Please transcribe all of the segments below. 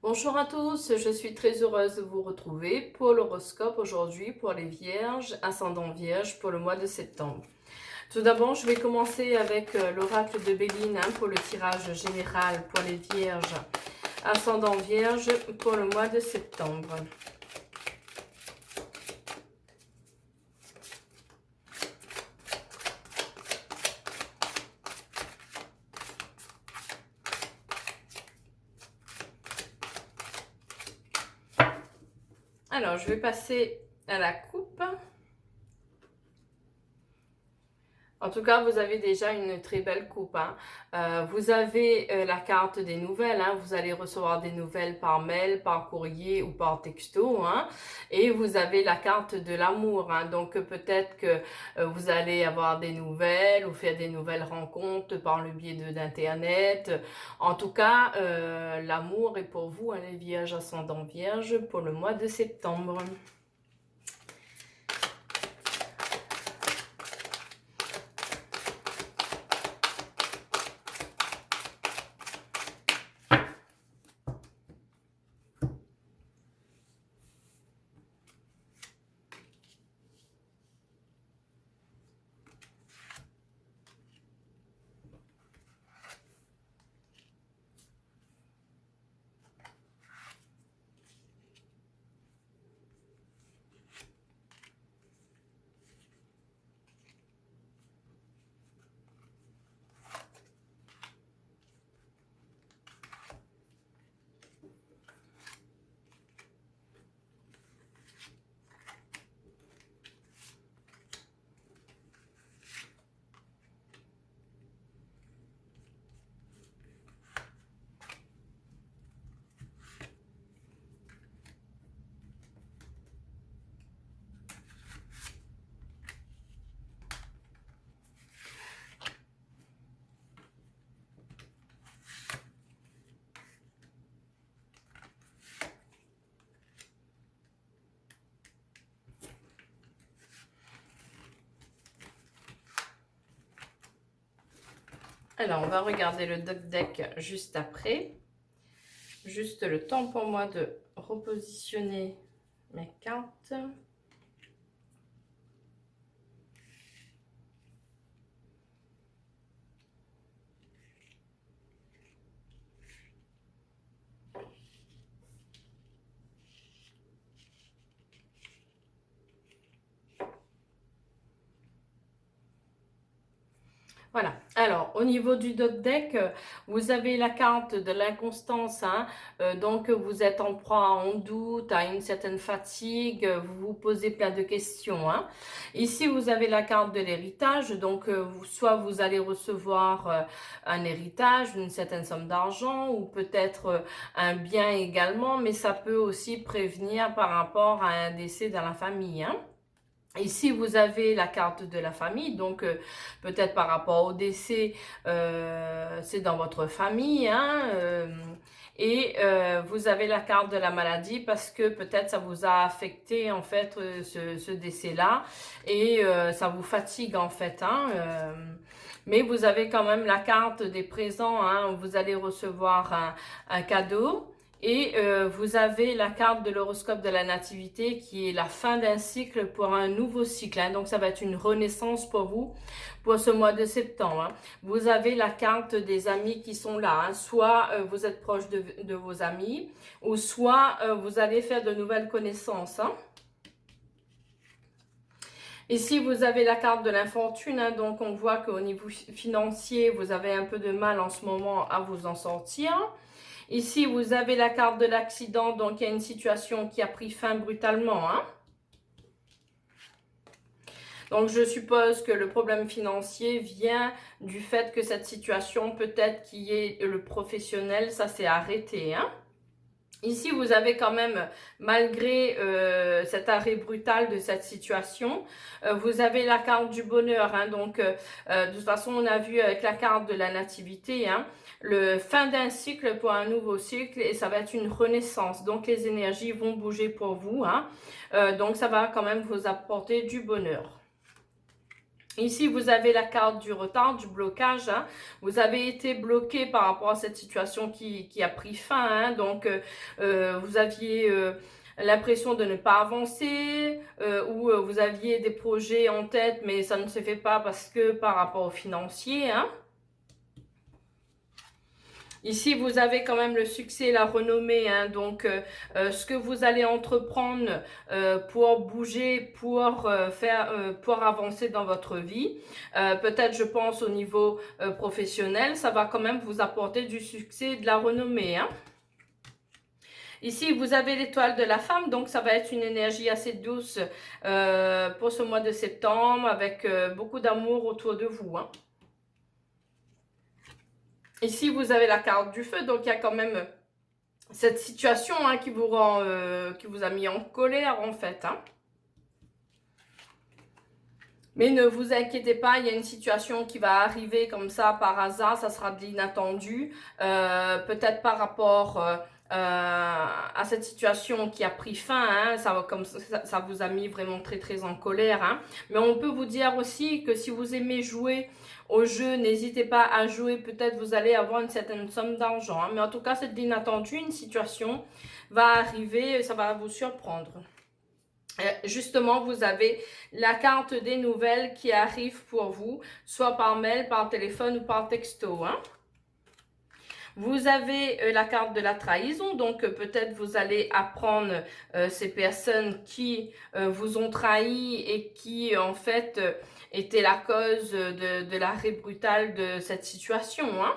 Bonjour à tous, je suis très heureuse de vous retrouver pour l'horoscope aujourd'hui pour les Vierges, ascendant Vierge pour le mois de septembre. Tout d'abord, je vais commencer avec l'oracle de Béline pour le tirage général pour les Vierges, ascendant Vierge pour le mois de septembre. Alors, je vais passer à la coupe. En tout cas, vous avez déjà une très belle coupe. Vous avez la carte des nouvelles. Vous allez recevoir des nouvelles par mail, par courrier ou par texto. Et vous avez la carte de l'amour. Donc peut-être que vous allez avoir des nouvelles ou faire des nouvelles rencontres par le biais d'Internet. En tout cas, l'amour est pour vous, les Vierges ascendant Vierge, pour le mois de septembre. Alors, on va regarder le deck juste après. Juste le temps pour moi de repositionner mes cartes. Voilà. Alors, au niveau du deck, vous avez la carte de l'inconstance. Donc, vous êtes en proie en doute, à une certaine fatigue, vous vous posez plein de questions. Ici, vous avez la carte de l'héritage. Donc, soit vous allez recevoir un héritage, une certaine somme d'argent, ou peut-être un bien également, mais ça peut aussi prévenir par rapport à un décès dans la famille. Ici, vous avez la carte de la famille, donc peut-être par rapport au décès, c'est dans votre famille, et vous avez la carte de la maladie parce que peut-être ça vous a affecté en fait ce décès-là et ça vous fatigue en fait. Mais vous avez quand même la carte des présents, vous allez recevoir un cadeau. Et vous avez la carte de l'horoscope de la nativité qui est la fin d'un cycle pour un nouveau cycle. Donc ça va être une renaissance pour vous pour ce mois de septembre. Vous avez la carte des amis qui sont là. Soit vous êtes proche de vos amis ou soit vous allez faire de nouvelles connaissances. Ici, vous avez la carte de l'infortune, donc on voit qu'au niveau financier, vous avez un peu de mal en ce moment à vous en sortir. Ici, vous avez la carte de l'accident, donc il y a une situation qui a pris fin brutalement. Donc, je suppose que le problème financier vient du fait que cette situation, peut-être qui est le professionnel, ça s'est arrêté. Ici, vous avez quand même, malgré cet arrêt brutal de cette situation, vous avez la carte du bonheur. Donc, de toute façon, on a vu avec la carte de la nativité, le fin d'un cycle pour un nouveau cycle et ça va être une renaissance. Donc, les énergies vont bouger pour vous. Donc, ça va quand même vous apporter du bonheur. Ici, vous avez la carte du retard, du blocage. Hein. Vous avez été bloqué par rapport à cette situation qui a pris fin. Hein. Donc, vous aviez l'impression de ne pas avancer ou vous aviez des projets en tête, mais ça ne se fait pas parce que par rapport au financier. Hein. Ici, vous avez quand même le succès et la renommée, hein, donc ce que vous allez entreprendre pour bouger, pour avancer dans votre vie, peut-être je pense au niveau professionnel, ça va quand même vous apporter du succès et de la renommée. Hein. Ici, vous avez l'étoile de la femme, donc ça va être une énergie assez douce pour ce mois de septembre, avec beaucoup d'amour autour de vous. Hein. Ici, vous avez la carte du feu, donc il y a quand même cette situation hein, qui vous a mis en colère en fait. Hein. Mais ne vous inquiétez pas, il y a une situation qui va arriver comme ça par hasard, ça sera de l'inattendu, peut-être par rapport à cette situation qui a pris fin, hein, ça vous a mis vraiment très très en colère. Hein. Mais on peut vous dire aussi que si vous aimez jouer au jeu, n'hésitez pas à jouer, peut-être vous allez avoir une certaine somme d'argent. Hein. Mais en tout cas, c'est de l'inattendu, une situation va arriver, ça va vous surprendre. Justement, vous avez la carte des nouvelles qui arrive pour vous, soit par mail, par téléphone ou par texto. Hein. Vous avez la carte de la trahison, donc peut-être vous allez apprendre ces personnes qui vous ont trahi et qui en fait étaient la cause de l'arrêt brutal de cette situation. Hein.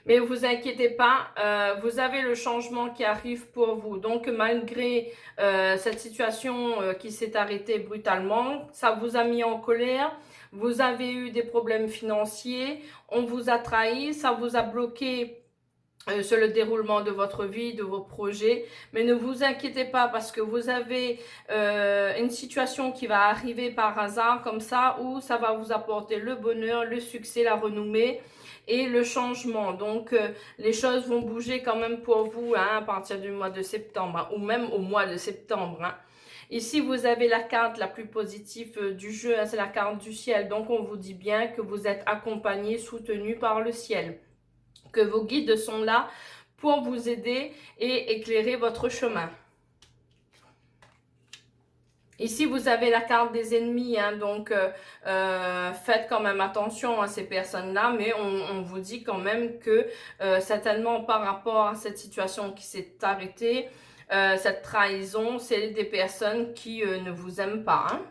Mais ne vous inquiétez pas, vous avez le changement qui arrive pour vous. Donc malgré cette situation qui s'est arrêtée brutalement, ça vous a mis en colère, vous avez eu des problèmes financiers, on vous a trahi, ça vous a bloqué sur le déroulement de votre vie, de vos projets. Mais ne vous inquiétez pas parce que vous avez une situation qui va arriver par hasard comme ça où ça va vous apporter le bonheur, le succès, la renommée et le changement. Donc, les choses vont bouger quand même pour vous hein, à partir du mois de septembre hein, ou même au mois de septembre. Hein. Ici, vous avez la carte la plus positive du jeu, hein, c'est la carte du ciel. Donc, on vous dit bien que vous êtes accompagné, soutenu par le ciel. Que vos guides sont là pour vous aider et éclairer votre chemin. Ici, vous avez la carte des ennemis, hein, donc faites quand même attention à ces personnes-là, mais on vous dit quand même que certainement par rapport à cette situation qui s'est arrêtée, cette trahison, c'est des personnes qui ne vous aiment pas. Hein.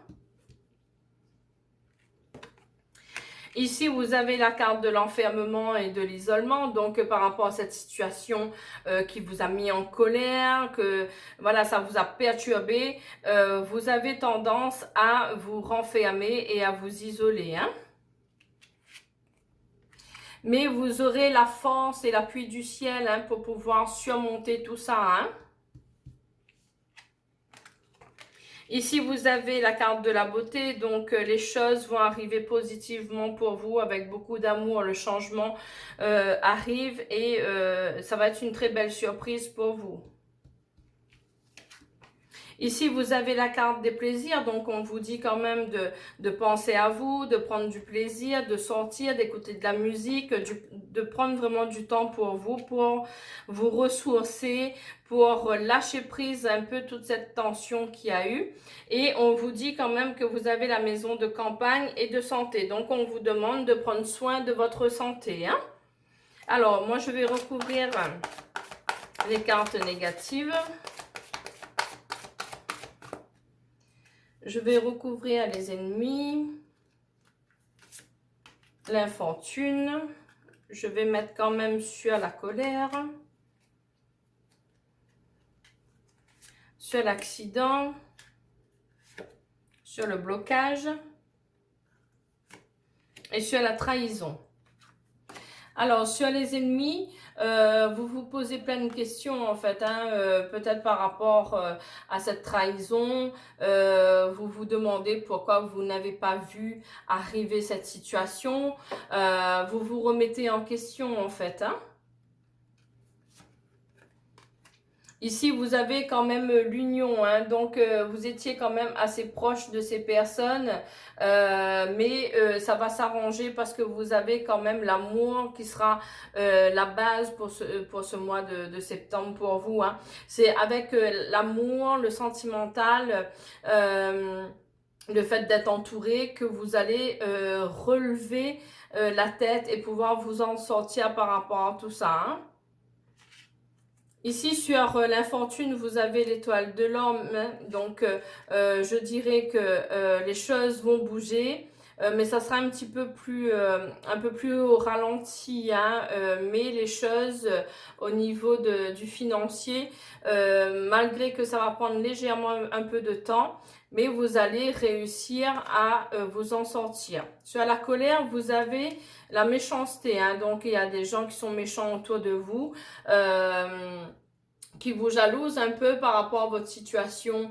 Ici, vous avez la carte de l'enfermement et de l'isolement, donc par rapport à cette situation qui vous a mis en colère, que voilà, ça vous a perturbé, vous avez tendance à vous renfermer et à vous isoler. Hein? Mais vous aurez la force et l'appui du ciel hein, pour pouvoir surmonter tout ça. Hein? Ici, vous avez la carte de la beauté, donc les choses vont arriver positivement pour vous avec beaucoup d'amour. Le changement arrive et ça va être une très belle surprise pour vous. Ici, vous avez la carte des plaisirs, donc on vous dit quand même de penser à vous, de prendre du plaisir, de sortir, d'écouter de la musique, de prendre vraiment du temps pour vous ressourcer, pour lâcher prise un peu toute cette tension qu'il y a eu. Et on vous dit quand même que vous avez la maison de campagne et de santé, donc on vous demande de prendre soin de votre santé. Hein? Alors, moi je vais recouvrir les cartes négatives. Je vais recouvrir les ennemis, l'infortune. Je vais mettre quand même sur la colère, sur l'accident, sur le blocage et sur la trahison. Alors, sur les ennemis, vous vous posez plein de questions en fait, hein, peut-être par rapport à cette trahison, vous vous demandez pourquoi vous n'avez pas vu arriver cette situation, vous vous remettez en question en fait. Hein. Ici, vous avez quand même l'union, hein, donc vous étiez quand même assez proche de ces personnes, mais ça va s'arranger parce que vous avez quand même l'amour qui sera la base pour ce mois de septembre pour vous, hein. C'est avec l'amour, le sentimental, le fait d'être entouré que vous allez relever la tête et pouvoir vous en sortir par rapport à tout ça, hein. Ici, sur l'infortune, vous avez l'étoile de l'homme, hein. Donc je dirais que les choses vont bouger, mais ça sera un peu plus au ralenti, hein, mais les choses au niveau du financier, malgré que ça va prendre légèrement un peu de temps, mais vous allez réussir à vous en sortir. Sur la colère, vous avez la méchanceté, hein, donc il y a des gens qui sont méchants autour de vous, qui vous jalousent un peu par rapport à votre situation,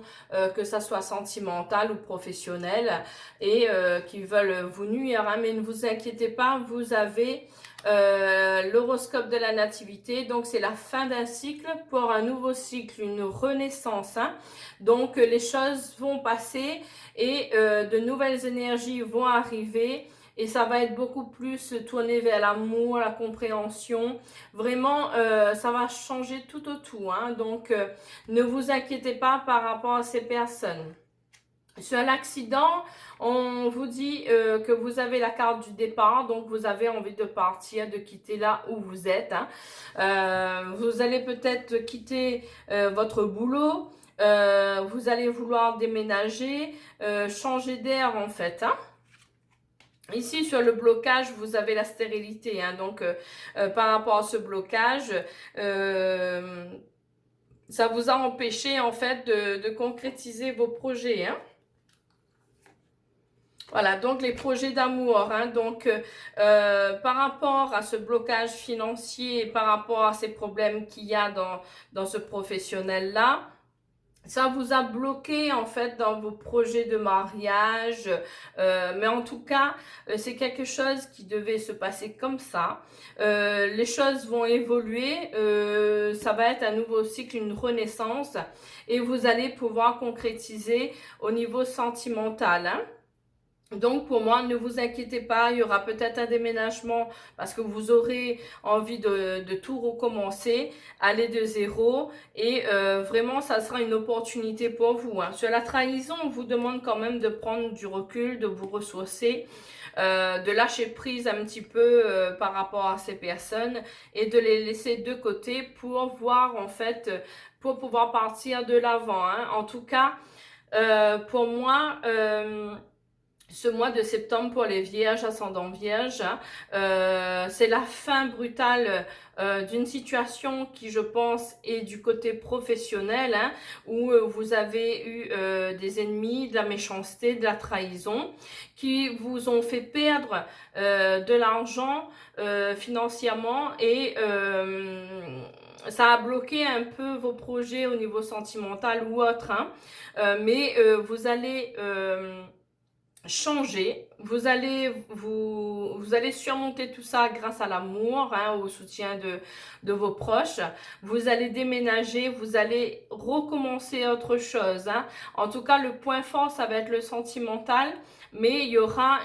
que ça soit sentimentale ou professionnelle, et qui veulent vous nuire, hein, mais ne vous inquiétez pas, vous avez l'horoscope de la nativité, donc c'est la fin d'un cycle pour un nouveau cycle, une renaissance, hein. Donc les choses vont passer et de nouvelles énergies vont arriver. Et ça va être beaucoup plus tourné vers l'amour, la compréhension. Vraiment, ça va changer tout au tout, hein. Donc, ne vous inquiétez pas par rapport à ces personnes. Sur l'accident, on vous dit que vous avez la carte du départ, donc vous avez envie de partir, de quitter là où vous êtes, hein. Vous allez peut-être quitter votre boulot, vous allez vouloir déménager, changer d'air en fait, hein. Ici, sur le blocage, vous avez la stérilité, hein, donc par rapport à ce blocage, ça vous a empêché en fait de concrétiser vos projets, hein. Voilà, donc les projets d'amour, hein, donc par rapport à ce blocage financier, par rapport à ces problèmes qu'il y a dans ce professionnel-là, ça vous a bloqué en fait dans vos projets de mariage, mais en tout cas, c'est quelque chose qui devait se passer comme ça. Les choses vont évoluer, ça va être un nouveau cycle, une renaissance, et vous allez pouvoir concrétiser au niveau sentimental, hein. Donc pour moi, ne vous inquiétez pas, il y aura peut-être un déménagement parce que vous aurez envie de tout recommencer, aller de zéro, et vraiment ça sera une opportunité pour vous, hein. Sur la trahison, on vous demande quand même de prendre du recul, de vous ressourcer, de lâcher prise un petit peu par rapport à ces personnes et de les laisser de côté pour voir en fait, pour pouvoir partir de l'avant, hein. En tout cas, pour moi, ce mois de septembre pour les vierges, ascendant vierge, hein, c'est la fin brutale d'une situation qui, je pense, est du côté professionnel, hein, où vous avez eu des ennemis, de la méchanceté, de la trahison, qui vous ont fait perdre de l'argent financièrement, et ça a bloqué un peu vos projets au niveau sentimental ou autre, hein. Mais vous allez changer, vous allez surmonter tout ça grâce à l'amour, hein, au soutien de vos proches. Vous allez déménager, vous allez recommencer autre chose, hein. En tout cas, le point fort, ça va être le sentimental, mais il y aura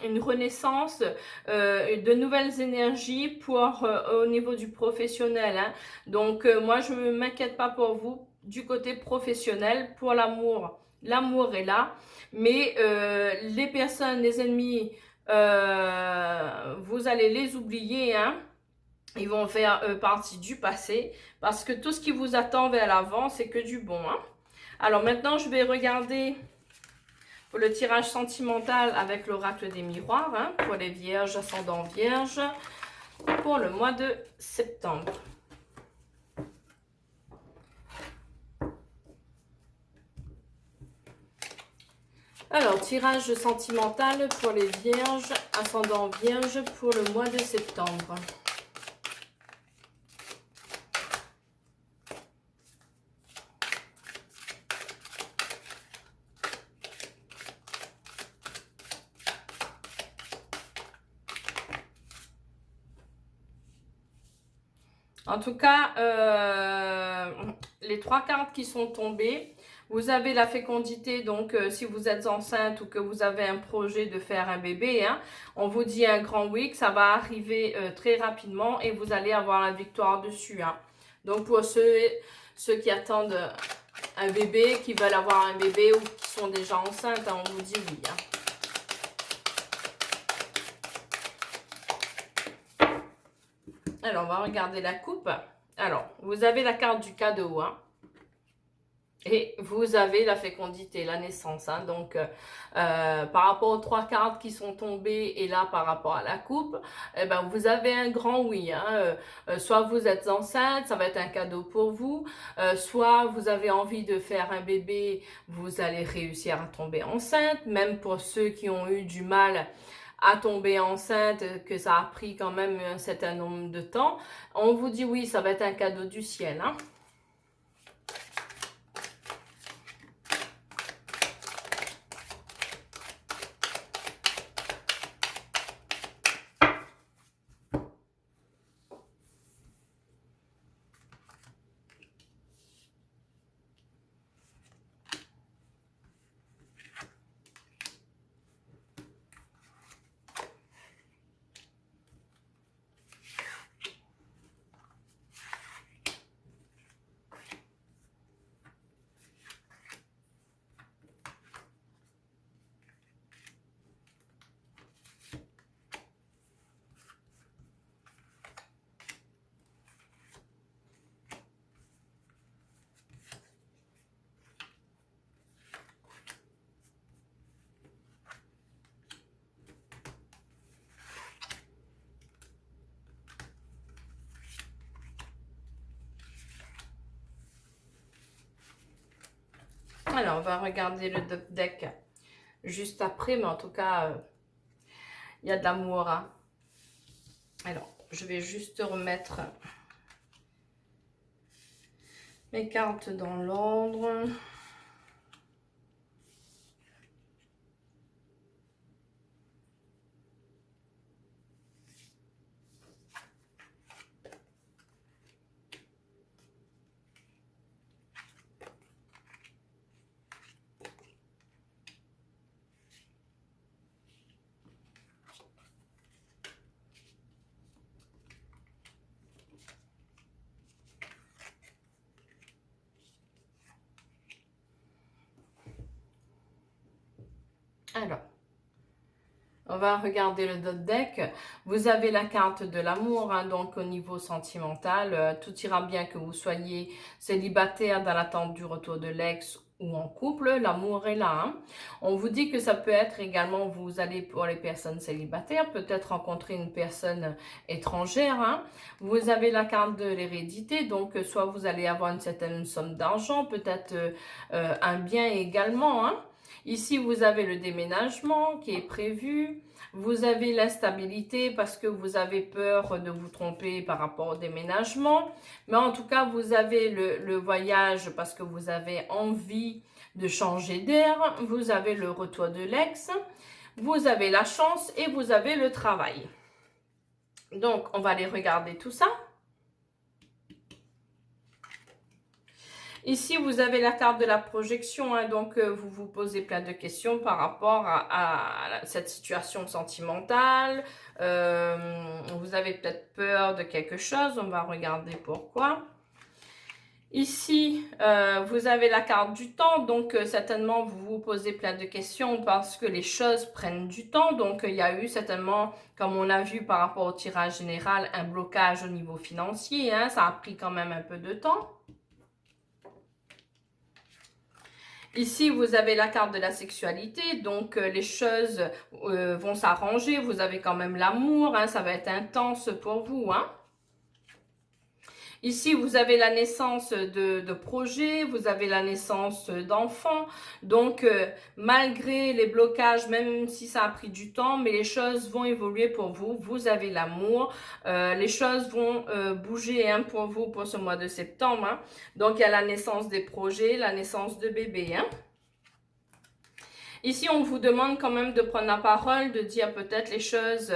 une renaissance, de nouvelles énergies pour au niveau du professionnel, hein. Donc moi, je ne m'inquiète pas pour vous du côté professionnel. Pour l'amour, l'amour est là. Mais les personnes, les ennemis, vous allez les oublier, hein. Ils vont faire partie du passé, parce que tout ce qui vous attend vers l'avant, c'est que du bon, hein. Alors maintenant, je vais regarder pour le tirage sentimental avec l'oracle des miroirs, hein, pour les vierges, ascendant vierge, pour le mois de septembre. Alors, tirage sentimental pour les vierges, ascendant vierge, pour le mois de septembre. En tout cas, les 3 cartes qui sont tombées, vous avez la fécondité, donc si vous êtes enceinte ou que vous avez un projet de faire un bébé, hein, on vous dit un grand oui, que ça va arriver très rapidement et vous allez avoir la victoire dessus. Hein. Donc pour ceux qui attendent un bébé, qui veulent avoir un bébé ou qui sont déjà enceintes, hein, on vous dit oui. Hein. Alors, on va regarder la coupe. Alors, vous avez la carte du cadeau, hein. Et vous avez la fécondité, la naissance. Hein. Donc, par rapport aux 3 cartes qui sont tombées et là, par rapport à la coupe, eh ben, vous avez un grand oui. Hein. Soit vous êtes enceinte, ça va être un cadeau pour vous. Soit vous avez envie de faire un bébé, vous allez réussir à tomber enceinte. Même pour ceux qui ont eu du mal à tomber enceinte, que ça a pris quand même un certain nombre de temps, on vous dit oui, ça va être un cadeau du ciel. Hein. Alors, on va regarder le deck juste après, mais en tout cas, il y a de l'amour. Hein. Alors, je vais juste remettre mes cartes dans l'ordre. Alors, on va regarder le dot deck. Vous avez la carte de l'amour, hein, donc au niveau sentimental, tout ira bien que vous soyez célibataire dans l'attente du retour de l'ex ou en couple, l'amour est là. Hein. On vous dit que ça peut être également, vous allez pour les personnes célibataires, peut-être rencontrer une personne étrangère. Hein. Vous avez la carte de l'hérédité, donc soit vous allez avoir une certaine somme d'argent, peut-être un bien également. Hein. Ici, vous avez le déménagement qui est prévu. Vous avez l'instabilité parce que vous avez peur de vous tromper par rapport au déménagement. Mais en tout cas, vous avez le voyage parce que vous avez envie de changer d'air. Vous avez le retour de l'ex. Vous avez la chance et vous avez le travail. Donc, on va aller regarder tout ça. Ici, vous avez la carte de la projection, hein, donc vous vous posez plein de questions par rapport à cette situation sentimentale. Vous avez peut-être peur de quelque chose, on va regarder pourquoi. Ici, vous avez la carte du temps, donc certainement vous vous posez plein de questions parce que les choses prennent du temps. Donc il y a eu certainement, comme on a vu par rapport au tirage général, un blocage au niveau financier. Hein, ça a pris quand même un peu de temps. Ici, vous avez la carte de la sexualité, donc les choses vont s'arranger. Vous avez quand même l'amour, hein, ça va être intense pour vous. Hein. Ici, vous avez la naissance de projets, vous avez la naissance d'enfants. Donc, malgré les blocages, même si ça a pris du temps, mais les choses vont évoluer pour vous. Vous avez l'amour. Les choses vont bouger hein, pour vous pour ce mois de septembre. Hein. Donc, il y a la naissance des projets, la naissance de bébés. Hein. Ici, on vous demande quand même de prendre la parole, de dire peut-être les choses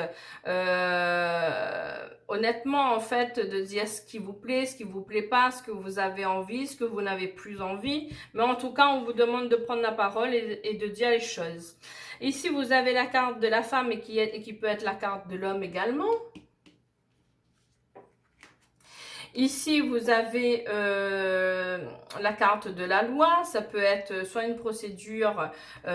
honnêtement, en fait, de dire ce qui vous plaît, ce qui vous plaît pas, ce que vous avez envie, ce que vous n'avez plus envie. Mais en tout cas, on vous demande de prendre la parole et de dire les choses. Ici, vous avez la carte de la femme et qui peut être la carte de l'homme également. Ici, vous avez la carte de la loi. Ça peut être soit une procédure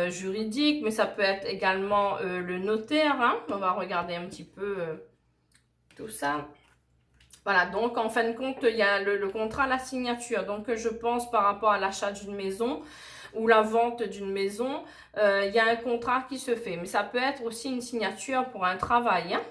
juridique, mais ça peut être également le notaire. Hein. On va regarder un petit peu tout ça. Voilà, donc en fin de compte, il y a le contrat, la signature. Donc je pense par rapport à l'achat d'une maison ou la vente d'une maison, il y a un contrat qui se fait. Mais ça peut être aussi une signature pour un travail. Hein.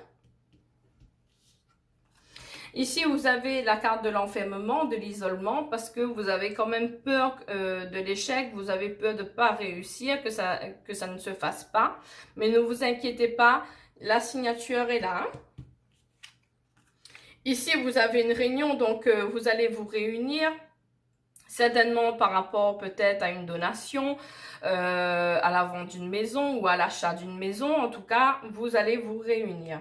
Ici, vous avez la carte de l'enfermement, de l'isolement, parce que vous avez quand même peur de l'échec, vous avez peur de ne pas réussir, que ça ne se fasse pas. Mais ne vous inquiétez pas, la signature est là. Hein. Ici, vous avez une réunion, donc vous allez vous réunir, certainement par rapport peut-être à une donation, à la vente d'une maison ou à l'achat d'une maison. En tout cas, vous allez vous réunir.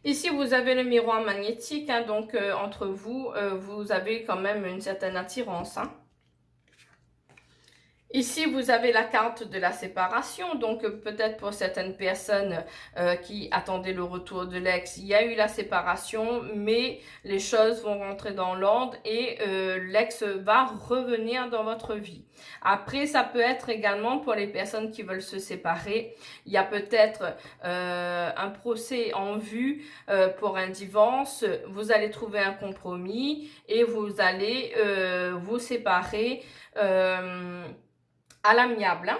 Ici, vous avez le miroir magnétique, hein, donc entre vous, vous avez quand même une certaine attirance. Hein. Ici, vous avez la carte de la séparation, donc peut-être pour certaines personnes qui attendaient le retour de l'ex, il y a eu la séparation, mais les choses vont rentrer dans l'ordre et l'ex va revenir dans votre vie. Après, ça peut être également pour les personnes qui veulent se séparer, il y a peut-être un procès en vue pour un divorce, vous allez trouver un compromis et vous allez vous séparer à l'amiable. Hein.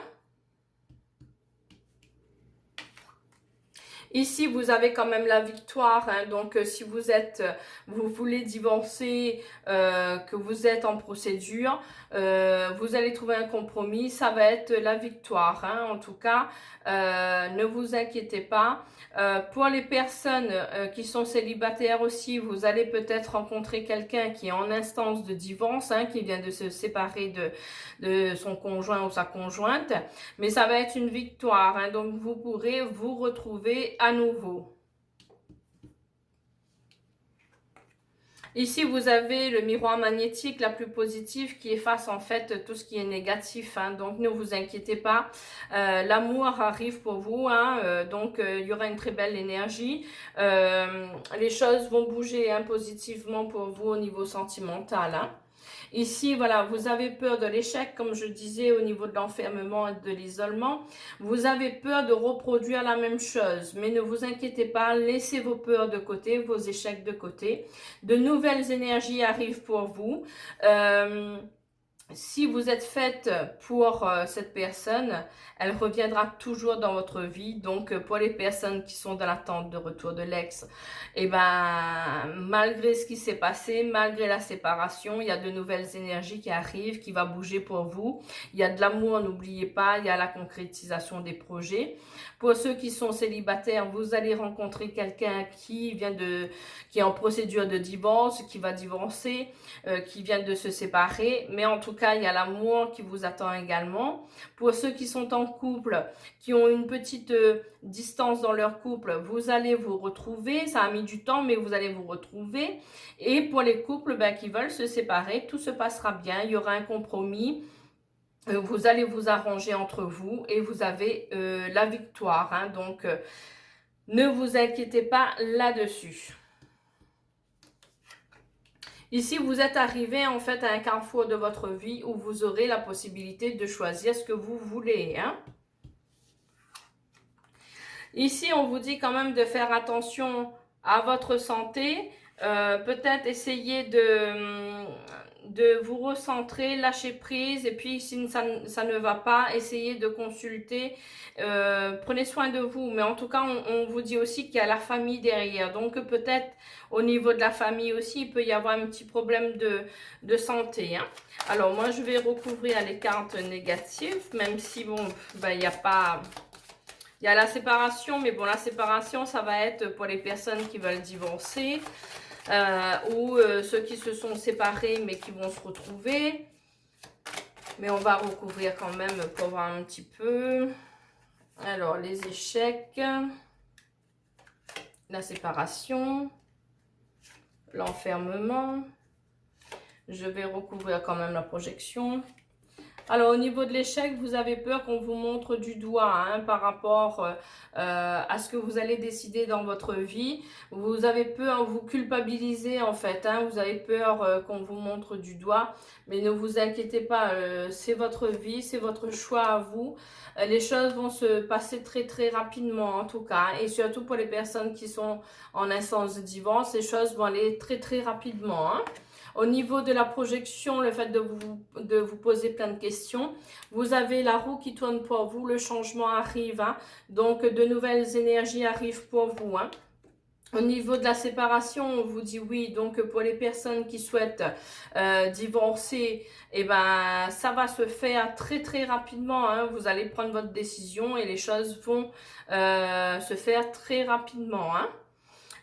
Ici, vous avez quand même la victoire. Hein, donc, si vous voulez divorcer, que vous êtes en procédure, vous allez trouver un compromis. Ça va être la victoire. Hein, en tout cas, ne vous inquiétez pas. Pour les personnes qui sont célibataires aussi, vous allez peut-être rencontrer quelqu'un qui est en instance de divorce, hein, qui vient de se séparer de son conjoint ou sa conjointe. Mais ça va être une victoire. Hein, donc, vous pourrez vous retrouver à nouveau. Ici, vous avez le miroir magnétique la plus positive qui efface en fait tout ce qui est négatif. Hein. Donc, ne vous inquiétez pas. L'amour arrive pour vous. Hein. Donc, il y aura une très belle énergie. Les choses vont bouger hein, positivement pour vous au niveau sentimental. Hein. Ici, voilà, vous avez peur de l'échec, comme je disais, au niveau de l'enfermement et de l'isolement. Vous avez peur de reproduire la même chose, mais ne vous inquiétez pas, laissez vos peurs de côté, vos échecs de côté. De nouvelles énergies arrivent pour vous. Si vous êtes faite pour cette personne, elle reviendra toujours dans votre vie. Donc, pour les personnes qui sont dans l'attente de retour de l'ex, eh ben, malgré ce qui s'est passé, malgré la séparation, il y a de nouvelles énergies qui arrivent, qui va bouger pour vous. Il y a de l'amour, n'oubliez pas, il y a la concrétisation des projets. Pour ceux qui sont célibataires, vous allez rencontrer quelqu'un qui est en procédure de divorce, qui va divorcer, qui vient de se séparer. Mais en tout cas, il y a l'amour qui vous attend également. Pour ceux qui sont en couple, qui ont une petite distance dans leur couple, vous allez vous retrouver. Ça a mis du temps, mais vous allez vous retrouver. Et pour les couples qui veulent se séparer, tout se passera bien. Il y aura un compromis. Vous allez vous arranger entre vous et vous avez la victoire. Hein. Donc, ne vous inquiétez pas là-dessus. Ici, vous êtes arrivé en fait à un carrefour de votre vie où vous aurez la possibilité de choisir ce que vous voulez. Hein. Ici, on vous dit quand même de faire attention à votre santé. Peut-être essayer de vous recentrer, lâcher prise, et puis si ça ne va pas, essayez de consulter, prenez soin de vous, mais en tout cas on vous dit aussi qu'il y a la famille derrière, donc peut-être au niveau de la famille aussi il peut y avoir un petit problème de santé. Hein. Alors moi je vais recouvrir les cartes négatives, même si bon, il n'y a pas... Il y a la séparation, mais bon, la séparation, ça va être pour les personnes qui veulent divorcer ou ceux qui se sont séparés mais qui vont se retrouver. Mais on va recouvrir quand même pour voir un petit peu. Alors, les échecs, la séparation, l'enfermement. Je vais recouvrir quand même la projection. Alors, au niveau de l'échec, vous avez peur qu'on vous montre du doigt hein, par rapport à ce que vous allez décider dans votre vie. Vous avez peur, vous culpabilisez en fait. Hein, vous avez peur qu'on vous montre du doigt. Mais ne vous inquiétez pas, c'est votre vie, c'est votre choix à vous. Les choses vont se passer très très rapidement en tout cas. Et surtout pour les personnes qui sont en instance de divorce, les choses vont aller très très rapidement. Hein. Au niveau de la projection, le fait de vous poser plein de questions, vous avez la roue qui tourne pour vous, le changement arrive, hein, donc de nouvelles énergies arrivent pour vous. Hein. Au niveau de la séparation, on vous dit oui, donc pour les personnes qui souhaitent divorcer, eh ben, ça va se faire très très rapidement, hein. Vous allez prendre votre décision et les choses vont se faire très rapidement. Hein.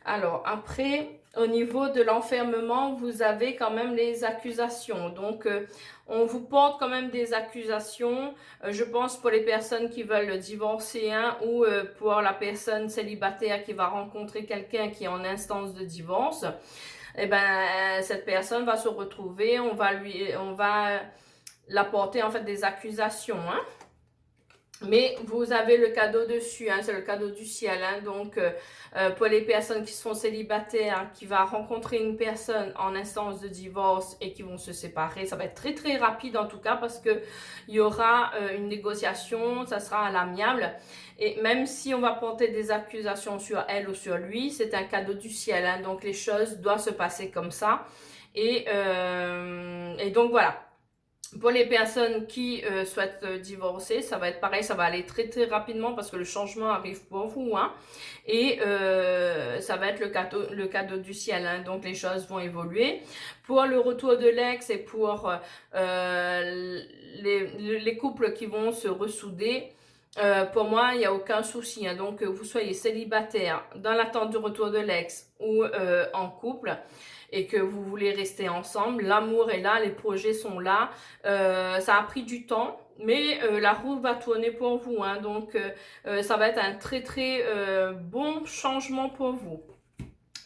Alors après, au niveau de l'enfermement, vous avez quand même les accusations. Donc, on vous porte quand même des accusations, je pense pour les personnes qui veulent divorcer hein, ou pour la personne célibataire qui va rencontrer quelqu'un qui est en instance de divorce. Eh ben, cette personne va se retrouver, on va l'apporter en fait des accusations, hein. Mais vous avez le cadeau dessus, hein, c'est le cadeau du ciel. Hein, donc, pour les personnes qui sont célibataires, hein, qui vont rencontrer une personne en instance de divorce et qui vont se séparer, ça va être très très rapide en tout cas parce que il y aura une négociation, ça sera à l'amiable. Et même si on va porter des accusations sur elle ou sur lui, c'est un cadeau du ciel. Hein, donc, les choses doivent se passer comme ça. Et donc, voilà. Pour les personnes qui souhaitent divorcer, ça va être pareil, ça va aller très très rapidement parce que le changement arrive pour vous. Hein, et ça va être le cadeau du ciel. Hein, donc les choses vont évoluer. Pour le retour de l'ex et pour les couples qui vont se ressouder, pour moi, il n'y a aucun souci. Hein, donc, vous soyez célibataire dans l'attente du retour de l'ex ou en couple et que vous voulez rester ensemble, l'amour est là, les projets sont là. Ça a pris du temps, mais la roue va tourner pour vous. Hein, donc, ça va être un très très bon changement pour vous.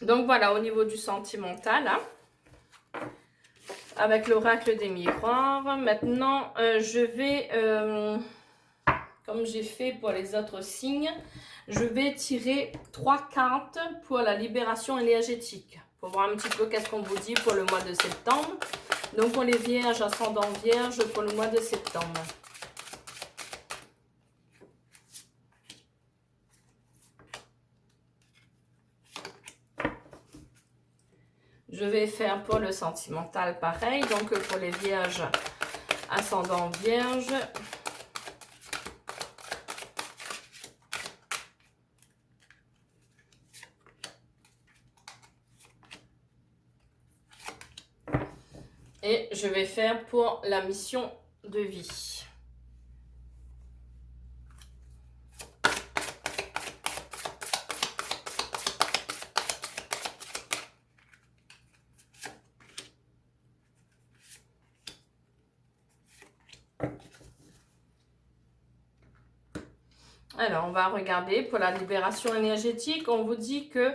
Donc, voilà, au niveau du sentimental, hein, avec l'oracle des miroirs. Maintenant, je vais... comme j'ai fait pour les autres signes, je vais tirer 3 cartes pour la libération énergétique. Pour voir un petit peu qu'est-ce qu'on vous dit pour le mois de septembre. Donc pour les vierges, ascendant vierge pour le mois de septembre. Je vais faire pour le sentimental pareil. Donc pour les vierges, ascendant vierge. Et je vais faire pour la mission de vie. Alors, on va regarder pour la libération énergétique. On vous dit que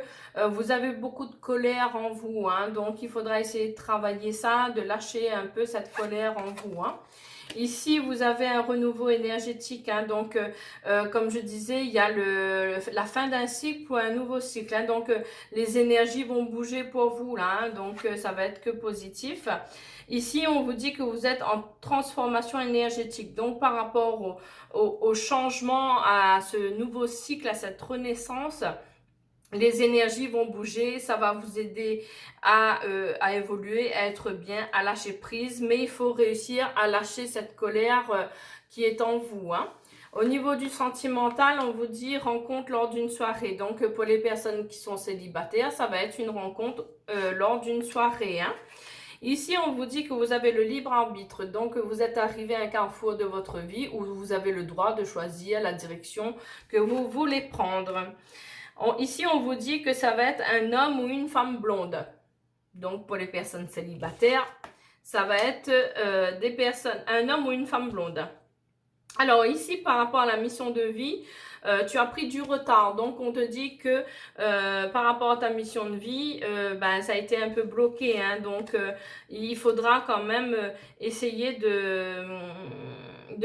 vous avez beaucoup de colère en vous. Hein, donc, il faudra essayer de travailler ça, de lâcher un peu cette colère en vous. Hein. Ici, vous avez un renouveau énergétique. Hein, donc, comme je disais, il y a la fin d'un cycle pour un nouveau cycle. Hein, donc, les énergies vont bouger pour vous. Là, hein, donc, ça va être que positif. Ici, on vous dit que vous êtes en transformation énergétique. Donc, par rapport au changement, à ce nouveau cycle, à cette renaissance, les énergies vont bouger, ça va vous aider à évoluer, à être bien, à lâcher prise. Mais il faut réussir à lâcher cette colère qui est en vous. Hein. Au niveau du sentimental, on vous dit rencontre lors d'une soirée. Donc, pour les personnes qui sont célibataires, ça va être une rencontre lors d'une soirée. Hein. Ici, on vous dit que vous avez le libre arbitre, donc vous êtes arrivé à un carrefour de votre vie où vous avez le droit de choisir la direction que vous voulez prendre. Ici, on vous dit que ça va être un homme ou une femme blonde. Donc, pour les personnes célibataires, ça va être des personnes, un homme ou une femme blonde. Alors ici, par rapport à la mission de vie, tu as pris du retard. Donc on te dit que par rapport à ta mission de vie, ben, ça a été un peu bloqué. Hein. Donc il faudra quand même essayer de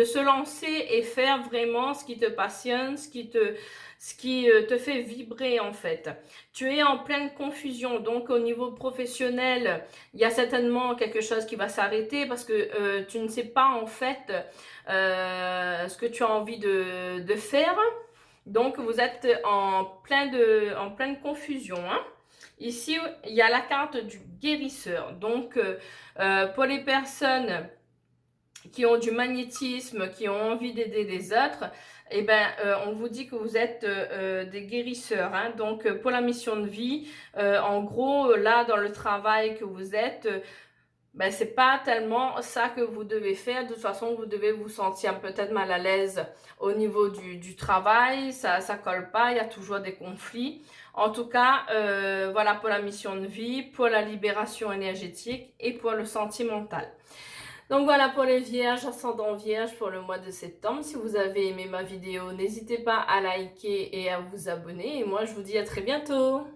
se lancer et faire vraiment ce qui te passionne, ce qui te fait vibrer en fait. Tu es en pleine confusion. Donc au niveau professionnel, il y a certainement quelque chose qui va s'arrêter parce que tu ne sais pas en fait ce que tu as envie de faire. Donc, vous êtes en pleine confusion. Hein. Ici, il y a la carte du guérisseur. Donc, pour les personnes qui ont du magnétisme, qui ont envie d'aider les autres, eh ben, on vous dit que vous êtes des guérisseurs. Hein. Donc, pour la mission de vie, en gros, là, dans le travail que vous êtes, ben, c'est pas tellement ça que vous devez faire. De toute façon, vous devez vous sentir peut-être mal à l'aise au niveau du travail. Ça colle pas. Il y a toujours des conflits. En tout cas, voilà pour la mission de vie, pour la libération énergétique et pour le sentimental. Donc voilà pour les vierges, ascendant vierge pour le mois de septembre. Si vous avez aimé ma vidéo, n'hésitez pas à liker et à vous abonner. Et moi, je vous dis à très bientôt.